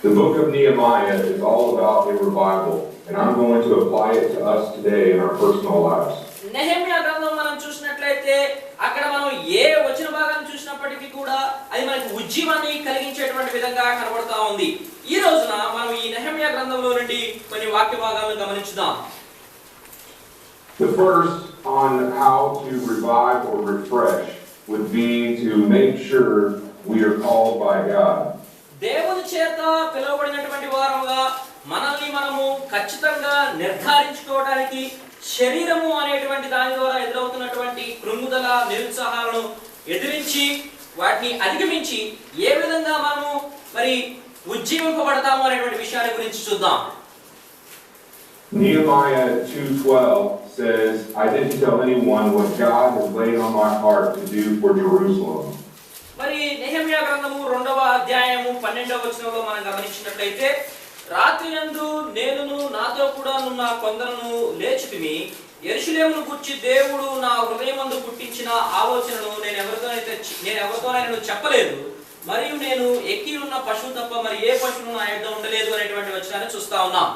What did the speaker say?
The book of Nehemiah is all about a revival, and I'm going to apply it to us today in our personal lives. Nehemiah గ్రంథం మనం చూసినట్లయితే అక్కడ మనం ఏ వచన భాగాన్ని చూసినప్పటికీ కూడా అది మనకు ఉజ్జీవాన్ని కలిగించేటువంటి విధంగా కనబడతా ఉంది. ఈ రోజున మనం ఈ నెహెమ్యా గ్రంథంలో నుండి కొన్ని వాక్య భాగాలను గమనించుదాం. The first on how to revive or refresh would be to make sure we are called by God. దేవుని చేత పిలువబడినటువంటి వారముగా మనల్ని మనము ఖచ్చితంగా నిర్ధారించుకోవడానికి శరీరము అనేటువంటి దాని ద్వారా ఎదురవుతున్నటువంటి కృంగుదల నిరుత్సాహాలను ఎదిరించి వాటిని అధిగమించి ఏ విధంగా మనము మరి ఉజ్జీవింపబడతాము అనేటువంటి విషయాల గురించి చూద్దాం. Nehemiah 2:12 says, I didn't tell anyone what God has laid on my heart to do for Jerusalem. మరి నెహెమ్యా గ్రంథము 2వ అధ్యాయము 12వ వచనంలో మనం గమనించినట్లయితే రాత్రియందు నేనును నాతో కూడా ఉన్న కొందరును లేచితిమి, యెరూషలేమును గూర్చి దేవుడు నా హృదయమందు పుట్టించిన ఆలోచనను నేను ఎవరితోనైనా చెప్పలేదు, మరియు నేను ఎక్కి ఉన్న పశువు తప్ప మరి ఏ పశువు నా యొద్ద ఉండలేదు అనేటువంటి వచనాన్ని చూస్తా ఉన్నాం.